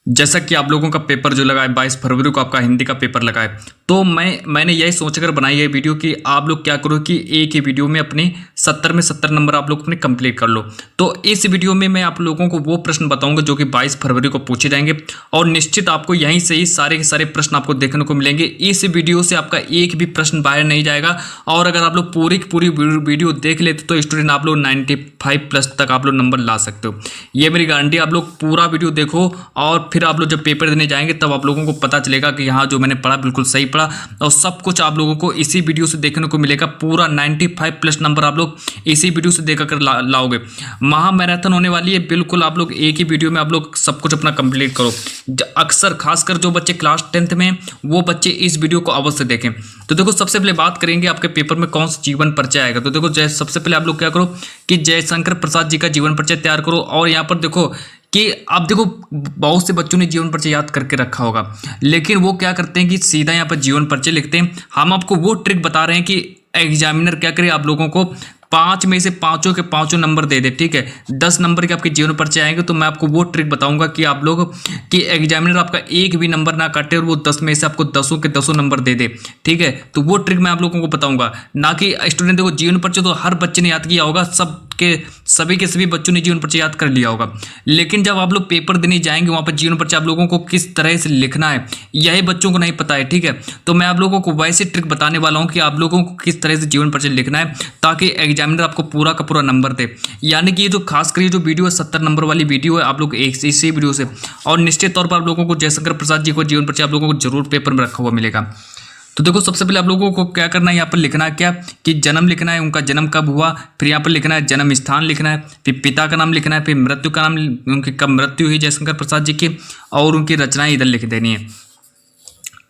जैसा कि आप लोगों का पेपर जो लगा है 22 फरवरी को आपका हिंदी का पेपर लगा है, तो मैंने यही सोचकर बनाई है वीडियो कि आप लोग क्या करो कि एक ही वीडियो में अपने 70 में 70 नंबर आप लोग अपने कंप्लीट कर लो। तो इस वीडियो में मैं आप लोगों को वो प्रश्न बताऊंगा जो कि 22 फरवरी को पूछे जाएंगे और निश्चित आपको यहीं से ही सारे के सारे प्रश्न आपको देखने को मिलेंगे। इस वीडियो से आपका एक भी प्रश्न बाहर नहीं जाएगा और अगर आप लोग पूरी की पूरी वीडियो देख लेते तो स्टूडेंट आप लोग 95+ तक आप लोग नंबर ला सकते हो। ये मेरी गारंटी। आप लोग पूरा वीडियो देखो और फिर आप लोग जब पेपर देने जाएंगे तब आप लोगों को पता चलेगा कि हाँ जो मैंने पढ़ा बिल्कुल सही पढ़ा और सब कुछ आप लोगों को इसी वीडियो से देखने को मिलेगा। पूरा 95+ नंबर आप लोग इसी वीडियो से देखकर लाओगे। महा मैराथन होने वाली है, बिल्कुल आप लोग एक ही वीडियो में आप लोग सब कुछ अपना कंप्लीट करो। अक्सर खासकर जो बच्चे क्लास 10th में वो बच्चे इस वीडियो को अवश्य देखें। तो देखो सबसे पहले बात करेंगे आपके पेपर में कौन सा जीवन परिचय आएगा। तो देखो सबसे पहले आप लोग क्या करो कि जयशंकर प्रसाद जी का जीवन परिचय तैयार करो। और यहाँ पर देखो कि आप देखो बहुत से बच्चों ने जीवन परिचय याद करके रखा होगा, लेकिन वो क्या करते हैं कि सीधा यहाँ पर जीवन परिचय लिखते हैं। हम आपको वो ट्रिक बता रहे हैं कि एग्जामिनर क्या करे, आप लोगों को 5 में से पाँचों के पाँचों नंबर दे दे। ठीक है, 10 नंबर के आपके जीवन परिचय आएंगे तो मैं आपको वो ट्रिक बताऊंगा कि आप लोग कि एग्जामिनर आपका एक भी नंबर ना काटे और वो 10 में से आपको 10 के 10 नंबर दे दे। ठीक है, तो वो ट्रिक मैं आप लोगों को बताऊंगा। ना कि स्टूडेंट देखो जीवन परिचय तो हर बच्चे ने याद किया होगा, सभी के सभी बच्चों ने जीवन परिचय याद कर लिया होगा, लेकिन जब आप लोग पेपर देने जाएंगे वहां पर जीवन परिचय आप लोगों को किस तरह से लिखना है यही बच्चों को नहीं पता है। ठीक है, तो मैं आप लोगों को वैसे ट्रिक बताने वाला हूं कि आप लोगों को किस तरह से जीवन परिचय लिखना है ताकि एग्जामिनर आपको पूरा का पूरा नंबर दे। यानी कि ये जो खासकर ये जो वीडियो है 70 नंबर वाली वीडियो है, आप लोग इसी वीडियो से और निश्चित तौर पर आप लोगों को जयशंकर प्रसाद जी को जीवन परिचय आप लोगों को जरूर पेपर में रखा हुआ मिलेगा। तो देखो सबसे पहले आप लोगों को क्या करना है, यहाँ पर लिखना है क्या कि जन्म लिखना है, उनका जन्म कब हुआ, फिर यहाँ पर लिखना है जन्म स्थान लिखना है, फिर पिता का नाम लिखना है, फिर मृत्यु का नाम, उनकी कब मृत्यु हुई जयशंकर प्रसाद जी की, और उनकी रचनाएं इधर लिख देनी है।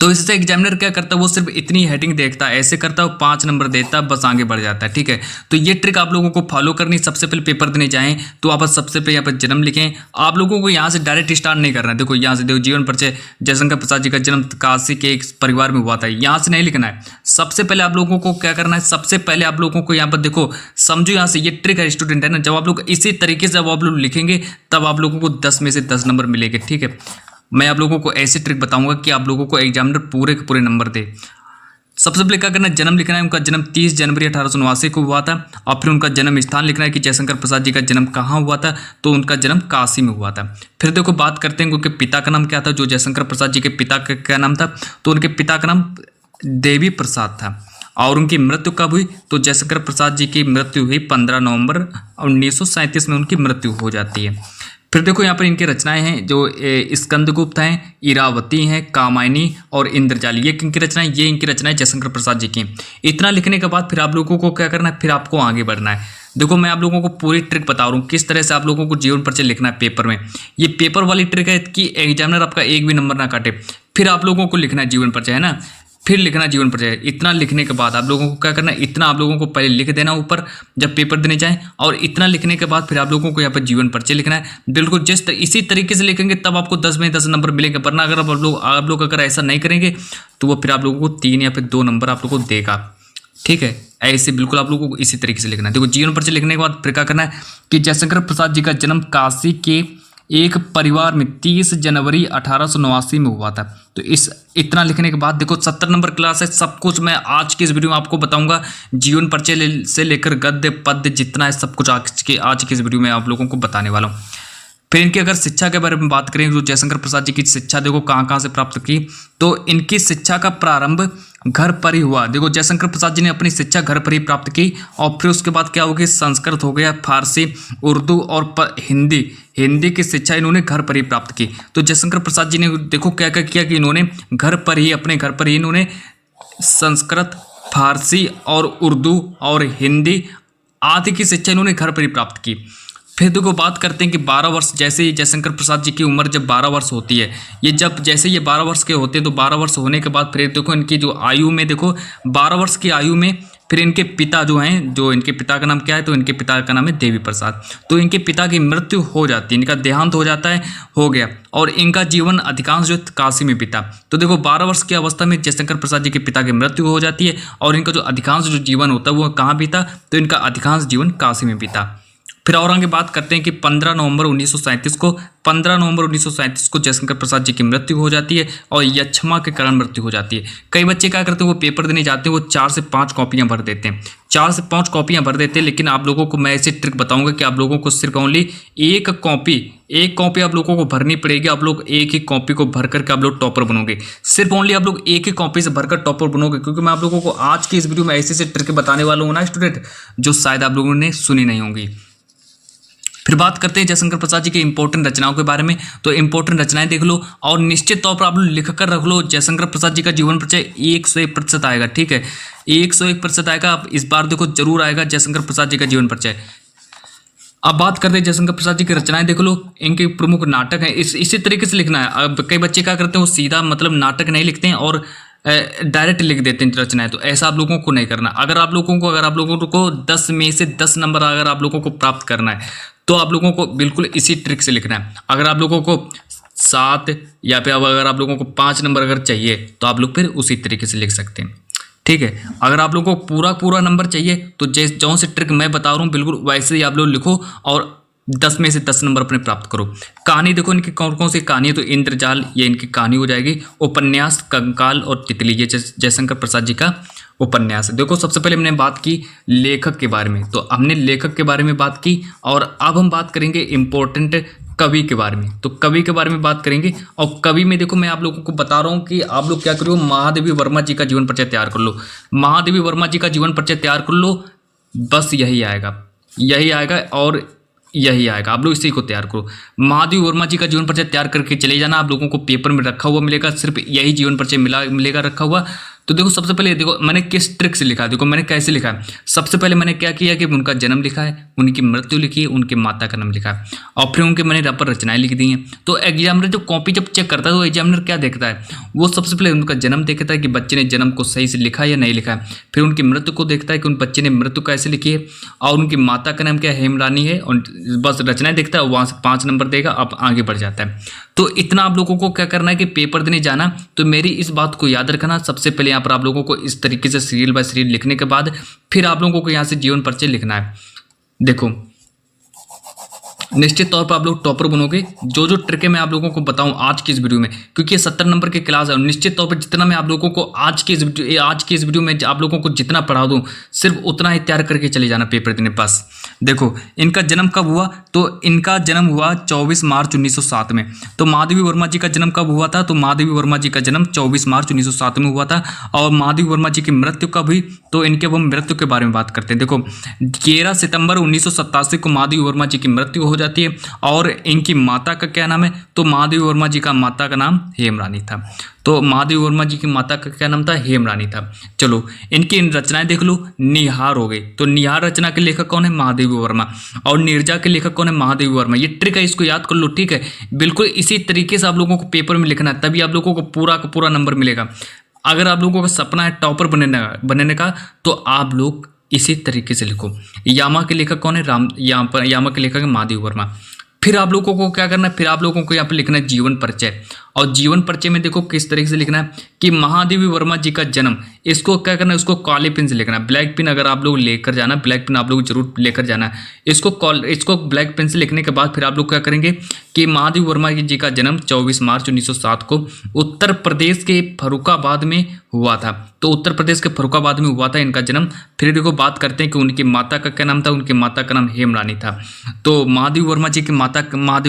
तो इससे एग्जामिनर क्या करता है, वो सिर्फ इतनी हेडिंग देखता है, ऐसे करता है, 5 नंबर देता है, बस आगे बढ़ जाता है। ठीक है, तो ये ट्रिक आप लोगों को फॉलो करनी। सबसे पहले पेपर देने जाएं तो आप सबसे पहले यहाँ पर जन्म लिखें। आप लोगों को यहाँ से डायरेक्ट स्टार्ट नहीं करना है। देखो यहाँ से देखो जीवन परिचय जयशंकर प्रसाद जी का जन्म काशी के एक परिवार में हुआ था, यहाँ से नहीं लिखना है। सबसे पहले आप लोगों को क्या करना है, सबसे पहले आप लोगों को यहाँ पर देखो समझो, यहाँ से ये ट्रिक है स्टूडेंट है ना, जब आप लोग इसी तरीके से जब आप लोग लिखेंगे तब आप लोगों को 10 में से 10 नंबर मिलेंगे। ठीक है, मैं आप लोगों को ऐसी ट्रिक बताऊंगा कि आप लोगों को एग्जामिनर पूरे के पूरे नंबर दे। सबसे पहले क्या करना है, जन्म लिखना है, उनका जन्म 30 जनवरी 1889 को हुआ था। और फिर उनका जन्म स्थान लिखना है कि जयशंकर प्रसाद जी का जन्म कहाँ हुआ था, तो उनका जन्म काशी में हुआ था। फिर देखो बात करते हैं उनके पिता का नाम क्या था, जो जयशंकर प्रसाद जी के पिता का क्या नाम था, तो उनके पिता का नाम देवी प्रसाद था। और उनकी मृत्यु कब हुई, तो जयशंकर प्रसाद जी की मृत्यु हुई 15 नवंबर 1937 में उनकी मृत्यु हो जाती है। फिर देखो यहाँ पर इनकी रचनाएं हैं जो स्कंदगुप्त हैं, इरावती हैं, कामायनी और इंद्रजाली, ये इनकी रचनाएं जयशंकर प्रसाद जी की। इतना लिखने के बाद फिर आप लोगों को क्या करना है, फिर आपको आगे बढ़ना है। देखो मैं आप लोगों को पूरी ट्रिक बता रहा हूँ किस तरह से आप लोगों को जीवन परिचय लिखना है पेपर में। ये पेपर वाली ट्रिक है कि एग्जामिनर आपका एक भी नंबर ना काटे, फिर आप लोगों को लिखना है जीवन परिचय, है ना, फिर लिखना जीवन परिचय। इतना लिखने के बाद आप लोगों को क्या करना है, इतना आप लोगों को पहले लिख देना ऊपर जब पेपर देने जाएं, और इतना लिखने के बाद फिर आप लोगों को यहाँ पर जीवन परिचय लिखना है। बिल्कुल इसी तरीके से लिखेंगे तब आपको 10 में 10 नंबर मिलेंगे, वरना अगर आप लोग अगर ऐसा नहीं करेंगे तो वो फिर आप लोगों को 3 या फिर 2 नंबर आप लोगों को देगा। ठीक है, ऐसे बिल्कुल आप लोगों को इसी तरीके से लिखना है। देखो जीवन परिचय लिखने के बाद फिर क्या करना है कि जयशंकर प्रसाद जी का जन्म काशी के एक परिवार में 30 जनवरी 1889 में हुआ था। तो इतना लिखने के बाद देखो 70 नंबर क्लास है, सब कुछ मैं आज की इस वीडियो में आपको बताऊंगा। जीवन परिचय से लेकर गद्य पद्य जितना है सब कुछ आज की इस वीडियो में आप लोगों को बताने वाला हूँ। फिर इनकी अगर शिक्षा के बारे में बात करें तो जयशंकर प्रसाद जी की शिक्षा देखो कहाँ से प्राप्त की, तो इनकी शिक्षा का प्रारंभ घर पर ही हुआ। देखो जयशंकर प्रसाद जी ने अपनी शिक्षा घर पर ही प्राप्त की और फिर उसके बाद क्या हो गया, संस्कृत हो गया, फारसी, उर्दू और हिंदी की शिक्षा इन्होंने घर पर ही प्राप्त की। तो जयशंकर प्रसाद जी ने देखो क्या क्या किया कि इन्होंने अपने घर पर ही इन्होंने संस्कृत, फारसी और उर्दू और हिंदी आदि की शिक्षा इन्होंने घर पर ही प्राप्त की। फिर देखो बात करते हैं कि 12 वर्ष, जैसे ही जयशंकर प्रसाद जी की उम्र जब 12 वर्ष होती है, जैसे ये 12 वर्ष के होते हैं तो 12 वर्ष होने के बाद फिर देखो इनकी जो आयु में देखो 12 वर्ष की आयु में फिर इनके पिता जो हैं, जो इनके पिता का नाम क्या है, तो इनके पिता का नाम है देवी प्रसाद। तो इनके पिता की मृत्यु हो जाती है, इनका देहांत हो गया और इनका जीवन अधिकांश जो काशी में बीता। तो देखो 12 वर्ष की अवस्था में जयशंकर प्रसाद जी के पिता की मृत्यु हो जाती है और इनका जो अधिकांश जो जीवन होता है वो कहाँ बीता, तो इनका अधिकांश जीवन काशी में बीता। फिर और आगे बात करते हैं कि 15 नवंबर 1937 को जयशंकर प्रसाद जी की मृत्यु हो जाती है और यक्षमा के कारण मृत्यु हो जाती है। कई बच्चे क्या करते हैं, वो पेपर देने जाते हैं, वो 4 से 5 कॉपियां भर देते हैं, 4 से 5 कॉपियां भर देते हैं। लेकिन आप लोगों को मैं ऐसी ट्रिक बताऊंगा कि आप लोगों को सिर्फ ओनली एक कॉपी आप लोगों को भरनी पड़ेगी। आप लोग एक ही कॉपी को भर करके आप लोग टॉपर बनोगे। सिर्फ ओनली आप लोग एक ही कॉपी से भरकर टॉपर बनोगे, क्योंकि मैं आप लोगों को आज की इस वीडियो में ऐसी ट्रिक बताने वाला हूं ना स्टूडेंट, जो शायद आप लोगों ने सुनी नहीं होंगी। फिर बात करते हैं जयशंकर प्रसाद जी के इंपॉर्टेंट रचनाओं के बारे में। तो इंपॉर्टेंट रचनाएं देख लो और निश्चित तौर पर आप लोग लिख कर रख लो। जयशंकर प्रसाद जी का जीवन परिचय 101% आएगा, ठीक है, 101% आएगा। आप इस बार देखो जरूर आएगा जयशंकर प्रसाद जी का जीवन परिचय। अब बात करते हैं जयशंकर प्रसाद जी की रचनाएं देख लो, इनके प्रमुख नाटक हैं। इसी तरीके से लिखना है। अब कई बच्चे क्या करते हैं, वो सीधा मतलब नाटक नहीं लिखते हैं और डायरेक्ट लिख देते हैं रचनाएं, तो ऐसा आप लोगों को नहीं करना। अगर आप लोगों को 10 में से 10 नंबर अगर आप लोगों को प्राप्त करना है तो आप लोगों को बिल्कुल इसी ट्रिक से लिखना है। अगर आप लोगों को 7 या फिर अगर आप लोगों को 5 नंबर अगर चाहिए तो आप लोग फिर उसी तरीके से लिख सकते हैं, ठीक है। अगर आप लोगों को पूरा नंबर चाहिए तो जौन से ट्रिक मैं बता रहा हूँ बिल्कुल वैसे ही आप लोग लिखो और 10 में से 10 नंबर अपने प्राप्त करो। कहानी देखो इनकी कौन कौन सी कहानी है, तो इंद्रजाल ये इनकी कहानी हो जाएगी। उपन्यास कंकाल और तितली, ये जयशंकर प्रसाद जी का उपन्यास है। देखो सबसे पहले हमने बात की लेखक के बारे में, तो हमने लेखक के बारे में बात की और अब हम बात करेंगे इंपॉर्टेंट कवि के बारे में। तो कवि के बारे में बात करेंगे और कवि में देखो मैं आप लोगों को बता रहा हूँ कि आप लोग क्या करो, महादेवी वर्मा जी का जीवन परिचय तैयार कर लो। महादेवी वर्मा जी का जीवन परिचय तैयार कर लो, बस यही आएगा और यही आएगा। आप लोग इसी को तैयार करो। महादेवी वर्मा जी का जीवन परिचय तैयार करके चले जाना। आप लोगों को पेपर में रखा हुआ मिलेगा, सिर्फ यही जीवन परिचय मिलेगा रखा हुआ। तो देखो सबसे पहले देखो मैंने किस ट्रिक से लिखा है, देखो मैंने कैसे लिखा है। सबसे पहले मैंने क्या किया कि उनका जन्म लिखा है, उनकी मृत्यु लिखी है, उनके माता का नाम लिखा है और फिर उनके मैंने रबर रचनाएं लिख दी हैं। तो एग्जामिनर जो कॉपी जब चेक करता है तो एग्जामिनर क्या देखता है, वो सबसे पहले उनका जन्म देखता है कि बच्चे ने जन्म को सही से लिखा है या नहीं लिखा है। फिर उनकी मृत्यु को देखता है कि उन बच्चे ने मृत्यु कैसे लिखी है और उनकी माता का नाम क्या है, हेमरानी है, और बस रचनाएं देखता है, वहाँ से 5 नंबर देगा, अब आगे बढ़ जाता है। तो इतना आप लोगों को क्या करना है कि पेपर देने जाना। तो मेरी इस बात को याद रखना, सबसे पहले यहाँ पर आप लोगों को इस तरीके से सीरियल बाय सीरियल लिखने के बाद फिर आप लोगों को यहाँ से जीवन परिचय लिखना है। देखो निश्चित तौर पर आप लोग टॉपर बनोगे। जो ट्रिकें मैं आप लोगों को बताऊं आज की इस वीडियो में, क्योंकि ये 70 नंबर की क्लास है, निश्चित तौर पर जितना मैं आप लोगों को आज की इस वीडियो में आप लोगों को जितना पढ़ा दूं सिर्फ उतना ही तैयार करके चले जाना पेपर देने पास। देखो इनका जन्म कब हुआ, तो इनका जन्म हुआ 24 मार्च 1907 में। तो महादेवी वर्मा जी का जन्म कब हुआ था, तो महादेवी वर्मा जी का जन्म 24 मार्च 1907 में हुआ था। और महादेवी वर्मा जी की मृत्यु कब हुई, तो इनके हम मृत्यु के बारे में बात करते हैं। देखो 11 सितंबर 1987 को महादेवी वर्मा जी की मृत्यु हो जाती है। और इनकी माता का क्या नाम है, तो महादेवी वर्मा जी का माता का नाम हेमरानी था। तो महादेवी वर्मा जी की माता का क्या नाम था, हेमरानी था। चलो इनकी इन रचनाएं देख लो। निहार हो गई, तो निहार रचना के लेखक कौन है, महादेवी वर्मा। और नीरजा के लेखक कौन है, महादेवी वर्मा। ये ट्रिक है, इसको याद कर लो, ठीक है। बिल्कुल इसी तरीके से आप लोगों को पेपर में लिखना है, तभी आप लोगों को पूरा का पूरा नंबर मिलेगा। अगर आप लोगों का सपना है टॉपर बनने का तो आप लोग इसी तरीके से लिखो। यामा के लेखक कौन है, यामा के लेखक है महादेवी वर्मा। फिर आप लोगों को क्या करना है, फिर आप लोगों को यहाँ पे लिखना है जीवन परिचय। और जीवन परिचय में देखो किस तरीके से लिखना है कि महादेवी वर्मा जी का जन्म, इसको क्या करना है, उसको काले पेन से लिखना है। ब्लैक पेन अगर आप लोग लेकर जाना, ब्लैक पेन आप लोग जरूर लेकर जाना है। इसको ब्लैक पेन से लिखने के बाद फिर आप लोग क्या करेंगे कि महादेवी वर्मा जी का जन्म 24 मार्च 1907 को उत्तर प्रदेश के फर्रुखाबाद में हुआ था। तो उत्तर प्रदेश के फर्रुखाबाद में हुआ था इनका जन्म। फिर देखो बात करते हैं कि उनकी माता का क्या नाम था, उनकी माता का नाम हेमरानी था। तो महादेवी वर्मा जी की महादेवी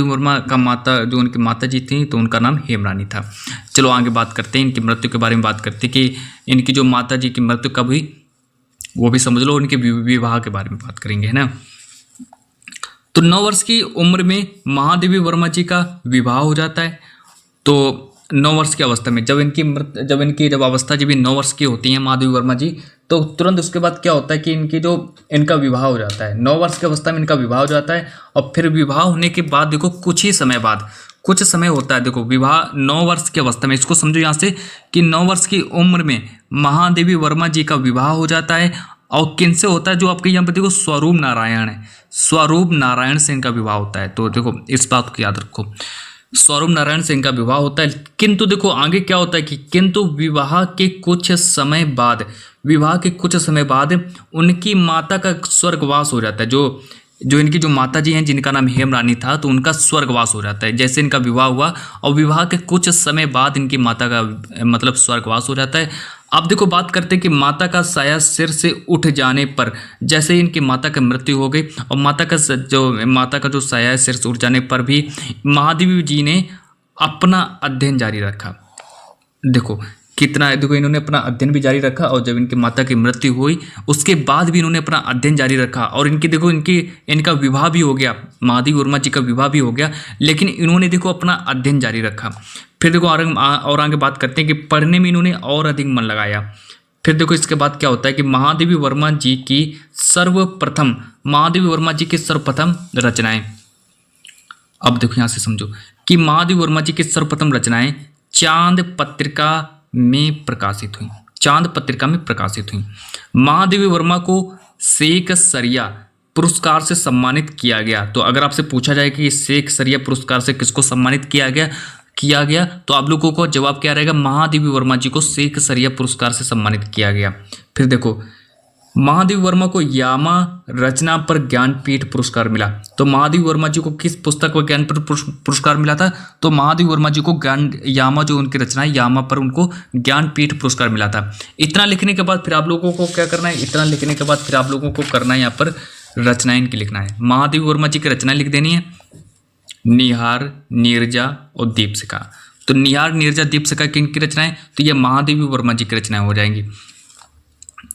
वर्मा का माता जो उनकी माता जी थी तो उनका नाम हेमरानी था। चलो आगे बात करते हैं इनकी मृत्यु के बारे में। बात करते हैं कि इनकी जो माता जी की मृत्यु कब हुई वो भी समझ लो। उनके विवाह के बारे में बात करेंगे, है ना। तो 9 वर्ष की उम्र में महादेवी वर्मा जी का विवाह हो जाता है। तो 9 वर्ष की अवस्था में जब इनकी अवस्था जब 9 वर्ष की होती है महादेवी वर्मा जी, तो तुरंत उसके बाद क्या होता है कि इनका विवाह हो जाता है। 9 वर्ष की अवस्था में इनका विवाह हो जाता है। और फिर विवाह होने के बाद देखो कुछ समय होता है। देखो विवाह 9 वर्ष की अवस्था में, इसको समझो यहाँ से कि 9 वर्ष की उम्र में महादेवी वर्मा जी का विवाह हो जाता है। और किनसे होता है, जो आपके यहाँ पे देखो स्वरूप नारायण है, स्वरूप नारायण से इनका विवाह होता है। तो देखो इस बात को याद रखो, स्वरूप नारायण से इनका विवाह होता है। किंतु देखो आगे क्या होता है कि किंतु विवाह के कुछ समय बाद उनकी माता का स्वर्गवास हो जाता है। जो जो इनकी जो माता जी हैं जिनका नाम हेमरानी था, तो उनका स्वर्गवास हो जाता है। जैसे इनका विवाह हुआ और विवाह के कुछ समय बाद इनकी माता का मतलब स्वर्गवास हो जाता है। अब देखो बात करते हैं कि माता का साया सिर से उठ जाने पर, जैसे ही इनकी माता की मृत्यु हो गई और माता का जो साया है सिर से उठ जाने पर भी महादेवी जी ने अपना अध्ययन जारी रखा। देखो कितना, देखो इन्होंने अपना अध्ययन भी जारी रखा और जब इनकी माता की मृत्यु हुई उसके बाद भी इन्होंने अपना अध्ययन जारी रखा और इनका विवाह भी हो गया, महादेवी वर्मा जी का विवाह भी हो गया, लेकिन इन्होंने देखो अपना अध्ययन जारी रखा। फिर देखो और आगे बात करते हैं कि पढ़ने में इन्होंने और अधिक मन लगाया। फिर देखो इसके बाद क्या होता है कि महादेवी वर्मा जी की सर्वप्रथम रचनाएं, अब देखो यहाँ से समझो कि महादेवी वर्मा जी की सर्वप्रथम रचनाएं चांद पत्रिका में प्रकाशित हुई। महादेवी वर्मा को शेख सरिया पुरस्कार से सम्मानित किया गया। तो अगर आपसे पूछा जाए कि शेख सरिया पुरस्कार से किसको सम्मानित किया गया तो आप लोगों को जवाब क्या रहेगा, महादेवी वर्मा जी को शेख सरिया पुरस्कार से सम्मानित किया गया। फिर देखो महादेवी वर्मा को यामा रचना पर ज्ञानपीठ पुरस्कार मिला। तो महादेवी वर्मा जी को किस पुस्तक पर ज्ञानपीठ पुरस्कार मिला था, तो महादेवी वर्मा जी को यामा जो उनकी रचना है यामा पर उनको ज्ञानपीठ पुरस्कार मिला था। इतना लिखने के बाद फिर आप लोगों को क्या करना है, करना है यहाँ पर रचनाएं इनकी लिखना है। महादेवी वर्मा जी की रचनाएं लिख देनी है, निहार, नीरजा और दीपशिखा। तो निहार, नीरजा, दीपशिखा किनकी रचनाएं, तो ये महादेवी वर्मा जी की रचनाएं हो जाएंगी।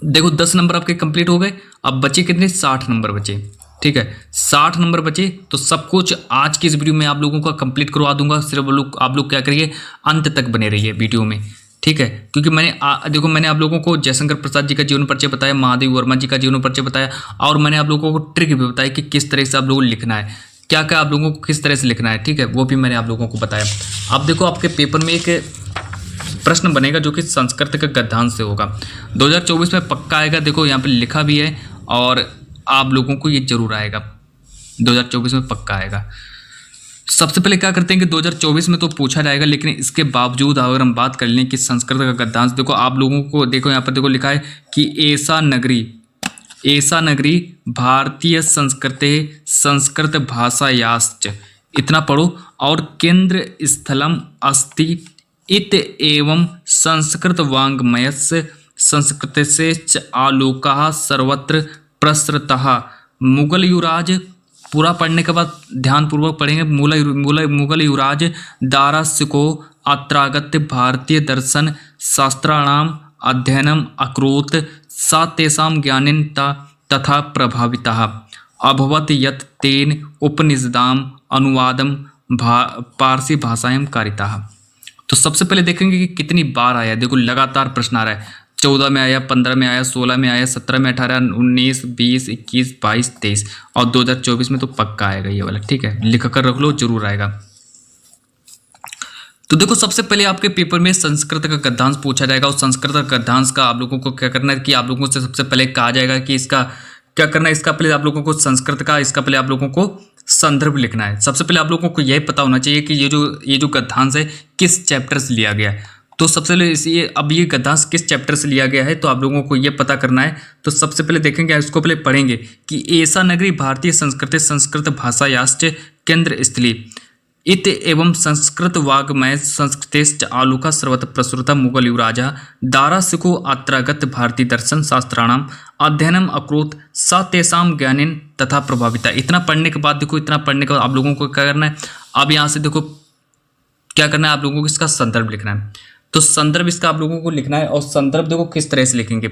देखो 10 नंबर आपके कंप्लीट हो गए। अब बचे कितने, 60 नंबर बचे। ठीक है, 60 नंबर बचे तो सब कुछ आज की इस वीडियो में आप लोगों का कंप्लीट करवा दूंगा। सिर्फ आप लोग क्या करिए, अंत तक बने रहिए वीडियो में। ठीक है, क्योंकि मैंने आप लोगों को जयशंकर प्रसाद जी का जीवन परिचय बताया, महादेवी वर्मा जी का जीवन परिचय बताया और मैंने आप लोगों को ट्रिक भी बताया कि किस तरह से आप लोगों को लिखना है, क्या क्या आप लोगों को किस तरह से लिखना है। ठीक है, वो भी मैंने आप लोगों को बताया। अब देखो आपके पेपर में एक प्रश्न बनेगा जो कि संस्कृत का गद्यांश से होगा, 2024 में पक्का आएगा। देखो यहाँ पे लिखा भी है और आप लोगों को ये जरूर आएगा, 2024 में पक्का आएगा। सबसे पहले क्या करते हैं कि 2024 में तो पूछा जाएगा, लेकिन इसके बावजूद अगर हम बात कर लें कि संस्कृत का गद्यांश, देखो आप लोगों को देखो यहाँ पर देखो लिखा है कि ऐसा नगरी भारतीय संस्कृत भाषायाश्च, इतना पढ़ो, और केंद्र स्थलम अस्ति इत एवं संस्कृत वाङ्मयस्य संस्कृतस्य च आलोकः सर्वत्र प्रसृतः। मुगल युवराज, पूरा पढ़ने के बाद ध्यानपूर्वक पढ़ेंगे, मुगल युवराज दारासिको अत्रागत्य भारतीय दर्शन शास्त्राणाम अध्ययनम अकरोत् सा तेषां ज्ञानेन तथा प्रभावितः अभवत् यत् तेन उपनिषदाम अनुवादम पारसी भाषायां कारितः। तो सबसे पहले देखेंगे कि कितनी बार आया। देखो लगातार प्रश्न आ रहा है, 14 में आया, 15 में आया, 16 में आया, 17 में, 18, 19, 20, 21, 22, 23 और 2024 में तो पक्का आएगा ये वाला। ठीक है, लिख कर रख लो, जरूर आएगा। तो देखो सबसे पहले आपके पेपर में संस्कृत का गद्यांश पूछा जाएगा और संस्कृत का गद्यांश का आप लोगों को क्या करना है कि आप लोगों से सबसे पहले कहा जाएगा कि इसका क्या करना है, इसका पहले आप लोगों को संस्कृत का, इसका पहले आप लोगों को संदर्भ लिखना है। सबसे पहले आप लोगों को यह पता होना चाहिए कि ये जो गद्यांश है किस चैप्टर से लिया गया है। तो सबसे पहले अब ये गद्यांश किस चैप्टर से लिया गया है तो आप लोगों को ये पता करना है। तो सबसे पहले देखेंगे, इसको पहले पढ़ेंगे कि ऐसा नगरी भारतीय संस्कृत भाषायाश्च केंद्र स्थली इत एवं संस्कृत वाग्मय संस्कृतेश्च आलोका सर्वत्र प्रसृता मुगल युवराजा दारासिको अत्रागत भारतीय दर्शन शास्त्राणाम अध्ययनम अकरोत् सा तेषां ज्ञानेन तथा प्रभाविता। इतना पढ़ने के बाद देखो, इतना पढ़ने के बाद आप लोगों को क्या करना है, अब यहाँ से देखो क्या करना है, आप लोगों को इसका संदर्भ लिखना है। तो संदर्भ इसका आप लोगों को लिखना है और संदर्भ देखो किस तरह से लिखेंगे।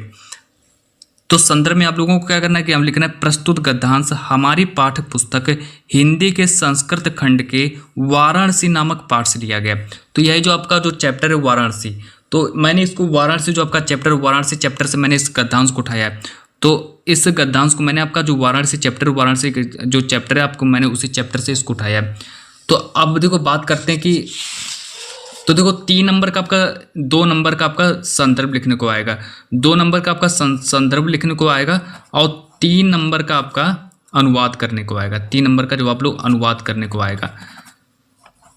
तो संदर्भ में आप लोगों को क्या करना है कि हम लिखना है प्रस्तुत गद्यांश हमारी पाठ्य पुस्तक हिंदी के संस्कृत खंड के वाराणसी नामक पाठ से लिया गया। तो यही जो आपका जो चैप्टर है वाराणसी, तो मैंने इसको वाराणसी जो आपका चैप्टर वाराणसी चैप्टर से मैंने इस गद्यांश को उठाया है। तो इस गद्यांश को मैंने आपका जो वाराणसी जो चैप्टर है आपको मैंने उसी चैप्टर से इसको उठाया है। तो अब देखो बात करते हैं कि तो देखो 3 नंबर का आपका 2 नंबर का आपका संदर्भ लिखने को आएगा, 2 नंबर का आपका संदर्भ लिखने को आएगा और 3 नंबर का आपका अनुवाद करने को आएगा। 3 नंबर का जो आप लोग अनुवाद करने को आएगा,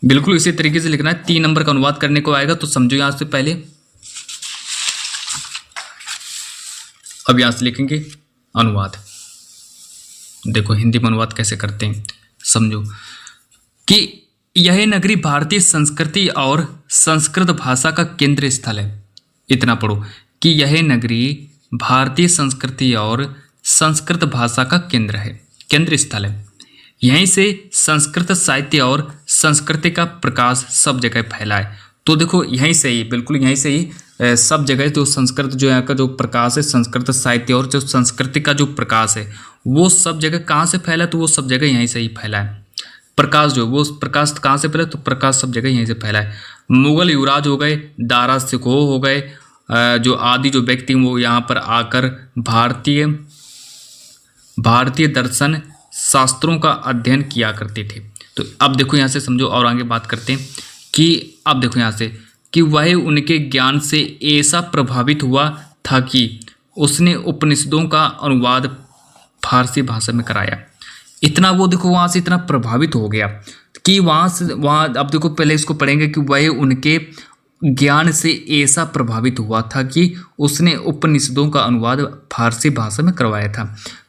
बिल्कुल इसी तरीके से लिखना है। 3 नंबर का अनुवाद करने को आएगा। तो समझो यहाँ से पहले, अब यहाँ से लिखेंगे अनुवाद। देखो हिंदी में अनुवाद कैसे करते हैं समझो कि यह नगरी भारतीय संस्कृति और संस्कृत भाषा का केंद्र स्थल है। इतना पढ़ो कि यह नगरी भारतीय संस्कृति और संस्कृत भाषा का केंद्र स्थल है। यहीं से संस्कृत साहित्य और संस्कृति का प्रकाश सब जगह फैला है। तो देखो यहीं से ही, बिल्कुल यहीं से ही सब जगह जो संस्कृत जो यहाँ का जो प्रकाश है, संस्कृत साहित्य और जो संस्कृति का जो प्रकाश है वो सब जगह कहाँ से फैला, तो वो सब जगह यहीं से ही फैला है। प्रकाश जो वो प्रकाश कहाँ से फैला, तो प्रकाश सब जगह यहीं से फैला है। मुगल युवराज हो गए, दारा सिकोह हो गए, जो आदि जो व्यक्ति वो यहाँ पर आकर भारतीय दर्शन शास्त्रों का अध्ययन किया करते थे। तो अब देखो यहाँ से समझो और आगे बात करते हैं कि अब देखो यहाँ से कि वह उनके ज्ञान से ऐसा प्रभावित हुआ था कि उसने उपनिषदों का अनुवाद फारसी भाषा में कराया। इतना वो देखो वहाँ से इतना प्रभावित हो गया कि वहाँ अब देखो पहले इसको पढ़ेंगे कि वह उनके ज्ञान से ऐसा प्रभावित हुआ था कि उसने उपनिषदों का अनुवाद फारसी भाषा में करवाया था।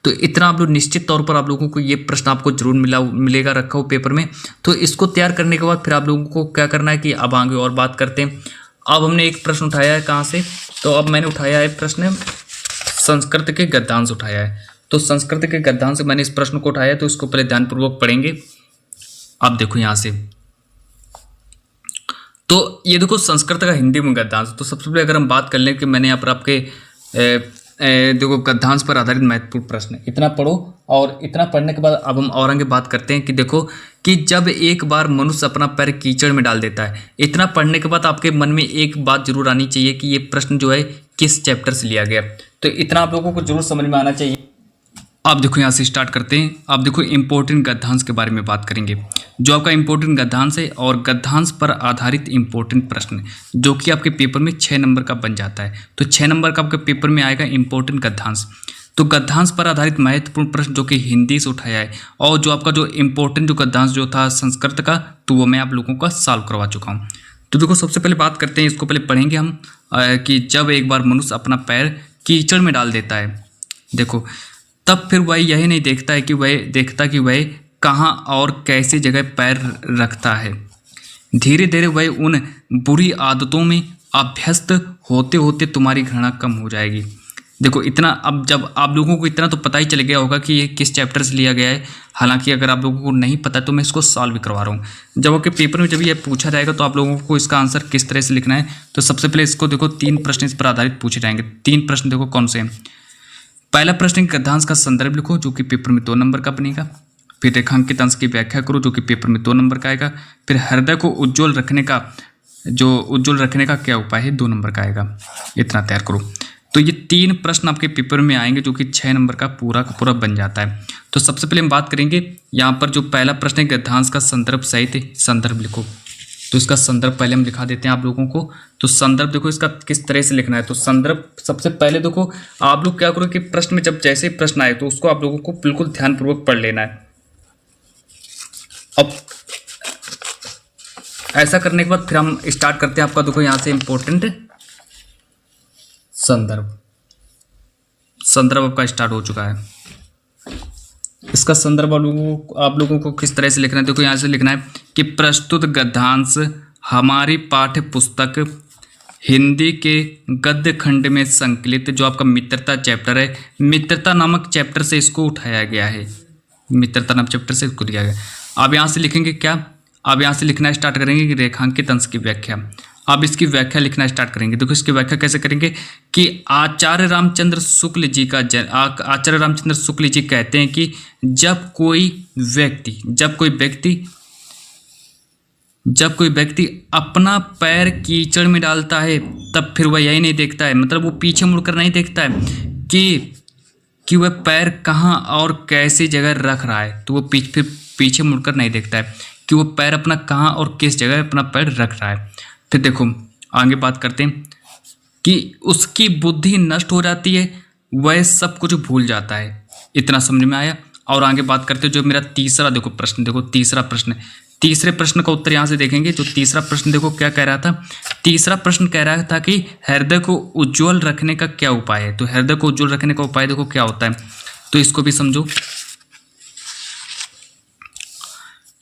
तो इतना आप लोग निश्चित तौर पर आप लोगों को ये प्रश्न आपको जरूर मिलेगा रखा हो पेपर में। तो इसको तैयार करने के बाद फिर आप लोगों को क्या करना है कि अब आगे और बात करते हैं। अब हमने एक प्रश्न उठाया है कहाँ से, तो अब मैंने उठाया है प्रश्न संस्कृत के गद्यांश उठाया है। तो संस्कृत के गद्यांश से मैंने इस प्रश्न को उठाया है, तो इसको पहले ध्यानपूर्वक पढ़ेंगे। अब देखो यहाँ से तो ये देखो संस्कृत का हिंदी में गद्यांश। तो सबसे पहले अगर हम बात कर लें कि मैंने यहाँ पर आपके देखो गद्यांश पर आधारित महत्वपूर्ण प्रश्न, इतना पढ़ो। और इतना पढ़ने के बाद अब हम और आगे बात करते हैं कि देखो कि जब एक बार मनुष्य अपना पैर कीचड़ में डाल देता है। इतना पढ़ने के बाद आपके मन में एक बात जरूर आनी चाहिए कि ये प्रश्न जो है किस चैप्टर से लिया गया। तो इतना आप लोगों को जरूर समझ में आना चाहिए। अब देखो यहाँ से स्टार्ट करते हैं। अब देखो इंपॉर्टेंट गद्यांश के बारे में बात करेंगे, जो आपका इंपॉर्टेंट गद्यांश है और गद्यांश पर आधारित इंपॉर्टेंट प्रश्न जो कि आपके पेपर में 6 नंबर का बन जाता है। तो 6 नंबर का आपके पेपर में आएगा इंपॉर्टेंट गद्यांश। तो गद्यांश पर आधारित महत्वपूर्ण प्रश्न जो कि हिंदी से उठाया है, और जो आपका जो इंपॉर्टेंट जो गद्यांश जो था संस्कृत का, तो वो मैं आप लोगों का सॉल्व करवा चुका हूँ। तो देखो सबसे पहले बात करते हैं, इसको पहले पढ़ेंगे हम कि जब एक बार मनुष्य अपना पैर कीचड़ में डाल देता है, देखो तब फिर वह यही नहीं देखता है कि वह कहाँ और कैसी जगह पैर रखता है। धीरे धीरे वह उन बुरी आदतों में अभ्यस्त होते होते तुम्हारी घृणा कम हो जाएगी। देखो इतना, अब जब आप लोगों को इतना तो पता ही चल गया होगा कि ये किस चैप्टर से लिया गया है। हालांकि अगर आप लोगों को नहीं पता तो मैं इसको सॉल्व भी करवा रहा हूँ। जब आपके पेपर में जब ये पूछा जाएगा तो आप लोगों को इसका आंसर किस तरह से लिखना है। तो सबसे पहले इसको देखो 3 प्रश्न इस पर आधारित पूछे जाएंगे। 3 प्रश्न देखो कौन से हैं। पहला प्रश्न गद्यांश का संदर्भ लिखो जो कि पेपर में 2 नंबर का बनेगा। फिर रेखांकित अंश की व्याख्या करो जो कि पेपर में 2 नंबर का आएगा। फिर हृदय को उज्ज्वल रखने का क्या उपाय है, 2 नंबर का आएगा। इतना तैयार करो। तो ये 3 प्रश्न आपके पेपर में आएंगे जो कि 6 नंबर का पूरा बन जाता है। तो सबसे पहले हम बात करेंगे यहाँ पर जो पहला प्रश्न है गद्यांश का संदर्भ सहित संदर्भ लिखो। तो इसका संदर्भ पहले हम लिखा देते हैं आप लोगों को। तो संदर्भ देखो इसका किस तरह से लिखना है। तो संदर्भ सबसे पहले देखो आप लोग क्या करो कि प्रश्न में जब जैसे प्रश्न आए तो उसको आप लोगों को बिल्कुल ध्यानपूर्वक पढ़ लेना है। अब ऐसा करने के बाद फिर हम स्टार्ट करते हैं। आपका देखो यहाँ से इंपॉर्टेंट संदर्भ आपका स्टार्ट हो चुका है। इसका संदर्भ आप लोगों को किस तरह से लिखना है। देखो यहाँ से लिखना है कि प्रस्तुत गद्यांश हमारी पाठ्य पुस्तक हिंदी के गद्य खंड में संकलित जो आपका मित्रता चैप्टर है, मित्रता नामक चैप्टर से इसको उठाया गया है। मित्रता नामक चैप्टर से इसको दिया गया। अब यहाँ से लिखेंगे क्या, अब यहाँ से लिखना स्टार्ट करेंगे कि रेखांकित अंश की व्याख्या। अब इसकी व्याख्या लिखना स्टार्ट करेंगे। देखो इसकी व्याख्या कैसे करेंगे कि आचार्य रामचंद्र शुक्ल जी कहते हैं कि जब कोई व्यक्ति अपना पैर कीचड़ में डालता है तब फिर वह यही नहीं देखता है, मतलब वो पीछे मुड़कर नहीं देखता है कि वह पैर कहाँ और कैसी जगह रख रहा है। तो वो फिर पीछे मुड़कर नहीं देखता है कि वो पैर अपना कहाँ और किस जगह अपना पैर रख रहा है। फिर देखो आगे बात करते हैं कि उसकी बुद्धि नष्ट हो जाती है, वह सब कुछ भूल जाता है। इतना समझ में आया। और आगे बात करते हैं जो मेरा तीसरा देखो प्रश्न, देखो तीसरा प्रश्न, तीसरे प्रश्न का उत्तर यहाँ से देखेंगे। जो तीसरा प्रश्न देखो क्या कह रहा था। तीसरा प्रश्न कह रहा था कि हृदय को उज्ज्वल रखने का क्या उपाय है। तो हृदय को उज्ज्वल रखने का उपाय देखो क्या होता है। तो इसको भी समझो।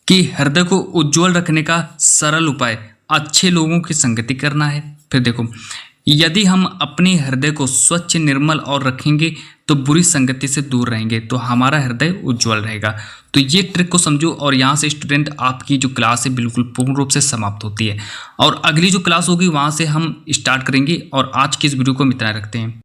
कि हृदय को उज्ज्वल रखने का सरल उपाय अच्छे लोगों की संगति करना है। फिर देखो, यदि हम अपने हृदय को स्वच्छ निर्मल और रखेंगे तो बुरी संगति से दूर रहेंगे तो हमारा हृदय उज्ज्वल रहेगा। तो ये ट्रिक को समझो और यहाँ से स्टूडेंट आपकी जो क्लास है बिल्कुल पूर्ण रूप से समाप्त होती है और अगली जो क्लास होगी वहाँ से हम स्टार्ट करेंगे। और आज की इस वीडियो को हम इतना रखते हैं।